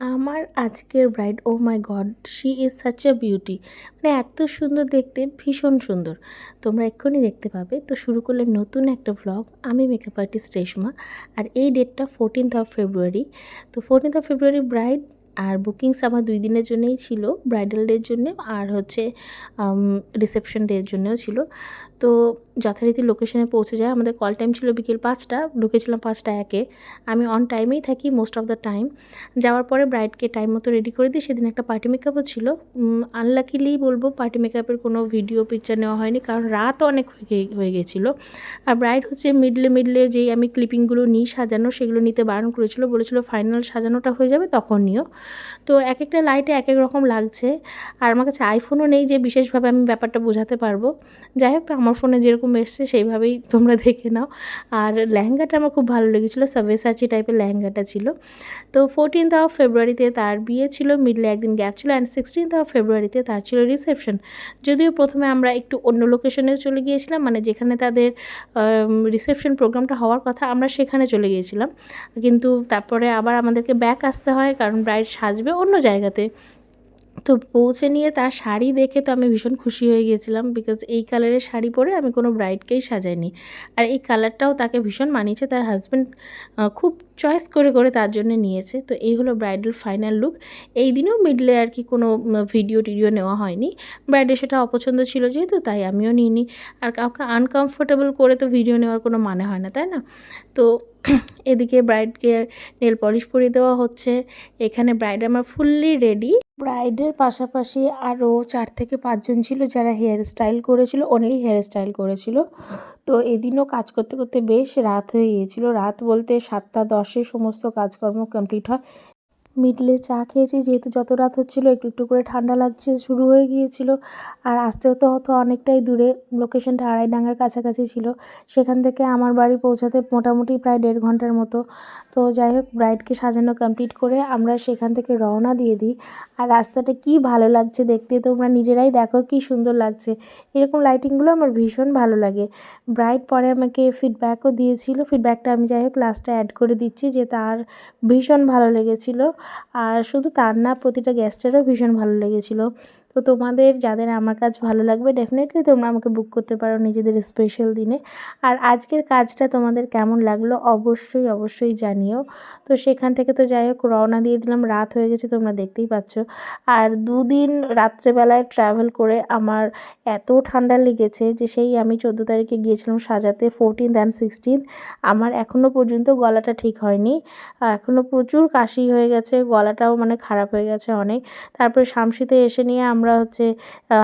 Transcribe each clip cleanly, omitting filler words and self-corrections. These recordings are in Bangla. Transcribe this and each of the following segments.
আমার আজকের bride, oh my God! She is such a beauty. মানে এত সুন্দর দেখতে, ভীষণ সুন্দর। তোমরা এক্ষুনি দেখতে পাবে। তো শুরু করলে নতুন একটা ভ্লগ। আমি মেকআপ আর্টিস্ট রেশমা। আর এই ডেটটা 14th অফ ফেব্রুয়ারি। তো 14th অফ ফেব্রুয়ারি ব্রাইড, আর বুকিংস আমার ২ দিনের জন্যই ছিল। ব্রাইডাল ডের জন্যে আর হচ্ছে রিসেপশন ডের জন্যেও ছিল। তো যথারীতি লোকেশনে পৌঁছে যায়। আমাদের কল টাইম ছিল বিকেল ৫টা, ঢুকেছিলাম ৫টা ১-এ। আমি অন টাইমেই থাকি মোস্ট অফ দ্য টাইম। যাওয়ার পরে ব্রাইডকে টাইম মতো রেডি করে দিই। সেদিন একটা পার্টি মেকআপও ছিল। আনলাকিলি বলবো, পার্টি মেকআপের কোনো ভিডিও পিকচার নেওয়া হয়নি, কারণ রাত অনেক হয়ে গেছিলো। আর ব্রাইড হচ্ছে মিডলে যেই আমি ক্লিপিংগুলো নিই সাজানো, সেগুলো নিতে বারণ করেছিল, বলেছিল ফাইনাল সাজানোটা হয়ে যাবে তখন নিও। তো একেকটা লাইটে একেক রকম লাগছে। আর আমার কাছে আইফোনও নেই যে বিশেষভাবে আমি ব্যাপারটা বোঝাতে পারবো। যাই হোক, তো আমার ফোনে যেরকম এসছে সেইভাবেই তোমরা দেখে নাও। আর লেহেঙ্গাটা আমার খুব ভালো লেগেছিলো, সাব্যসাচী টাইপের লেহেঙ্গাটা ছিল। তো 14th অফ ফেব্রুয়ারিতে তার বিয়ে ছিল, মিডলে একদিন গ্যাপ ছিল, অ্যান্ড 16th অফ ফেব্রুয়ারিতে তার ছিল রিসেপশন। যদিও প্রথমে আমরা একটু অন্য লোকেশনেও চলে গিয়েছিলাম, মানে যেখানে তাদের রিসেপশন প্রোগ্রামটা হওয়ার কথা আমরা সেখানে চলে গিয়েছিলাম। কিন্তু তারপরে আবার আমাদেরকে ব্যাক আসতে হয়, কারণ ব্রাইড সাজবে অন্য জায়গাতে। তো পৌঁছে নিয়ে তার শাড়ি দেখে তো আমি ভীষণ খুশি হয়ে গিয়েছিলাম, বিকজ এই কালারের শাড়ি পরে আমি কোনো ব্রাইডকেই সাজাইনি। আর এই কালারটাও তাকে ভীষণ মানিয়েছে, তার হাজব্যান্ড খুব চয়েস করে তার জন্য নিয়েছে। তো এই হলো ব্রাইডাল ফাইনাল লুক। এই দিনেও মিডলে আর কি কোনো ভিডিও টিডিও নেওয়া হয়নি। ব্রাইডের সেটা অপছন্দ ছিল যেহেতু, তাই আমিও নিইনি। আর কাউকে আনকমফোর্টেবল করে তো ভিডিও নেওয়ার কোনো মানে হয় না, তাই না? তো এদিকে ব্রাইডকে নেল পলিশ পরিয়ে দেওয়া হচ্ছে। এখানে ব্রাইড আমার ফুললি রেডি। ব্রাইডের পাশাপাশি আরও ৪ থেকে ৫ জন ছিল যারা হেয়ার স্টাইল করেছিল, অনলি হেয়ার স্টাইল করেছিল। তো এদিনও কাজ করতে বেশ রাত হয়ে গিয়েছিল। রাত বলতে ৭টা ১০-এ সমস্ত কাজকর্ম কমপ্লিট হয়। মিডলে চা খেয়েছি, যেহেতু যত রাত হচ্ছিলো একটু করে ঠান্ডা লাগছে শুরু হয়ে গিয়েছিল। আর আসতেও তো হতো অনেকটাই দূরে, লোকেশনটা আড়াইডাঙ্গার কাছাকাছি ছিল। সেখান থেকে আমার বাড়ি পৌঁছাতে মোটামুটি প্রায় ১.৫ ঘন্টার মতো। তো যাই হোক, ব্রাইডকে সাজানো কমপ্লিট করে আমরা সেখান থেকে রওনা দিয়ে দিই। আর রাস্তাটা কী ভালো লাগছে দেখতে, তোমরা নিজেরাই দেখো কী সুন্দর লাগছে। এরকম লাইটিংগুলো আমার ভীষণ ভালো লাগে। ব্রাইড পরে আমাকে ফিডব্যাকও দিয়েছিল। ফিডব্যাকটা আমি যাই হোক লাস্টে অ্যাড করে দিচ্ছি, যে তার ভীষণ ভালো লেগেছিলো। আর শুধু তার না, প্রতিটা গেস্টেরও ভীষণ ভালো লেগেছিলো। তো তোমাদের যাদের আমার কাজ ভালো লাগবে, ডেফিনেটলি তোমরা আমাকে বুক করতে পারো নিজেদের স্পেশাল দিনে। আর আজকের কাজটা তোমাদের কেমন লাগলো অবশ্যই জানিও। তো সেখান থেকে তো যাই হোক রওনা দিয়ে দিলাম, রাত হয়ে গেছে তোমরা দেখতেই পাচ্ছ। আর ২ দিন রাত্রেবেলায় ট্রাভেল করে আমার এত ঠান্ডা লেগেছে যে সেই আমি ১৪ তারিখে গিয়েছিলাম সাজাতে, 14th অ্যান্ড 16th। আমার এখনও পর্যন্ত গলাটা ঠিক হয়নি। এখনও প্রচুর কাশি হয়ে গেছে, গলাটাও মানে খারাপ হয়ে গেছে অনেক। তারপরে শামসিতে এসে নিয়ে আমরা হচ্ছে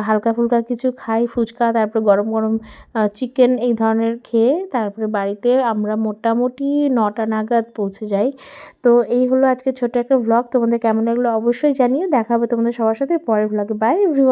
হালকা ফুলকা কিছু খাই, ফুচকা, তারপরে গরম চিকেন এই ধরনের খেয়ে তারপরে বাড়িতে আমরা মোটামুটি ৯টা নাগাদ পৌঁছে যাই। তো এই হলো আজকে ছোট্ট একটা ভ্লগ। তোমাদের কেমন লাগলো অবশ্যই জানিও। দেখা হবে তোমাদের সবার সাথে পরের ভ্লগে। By everyone.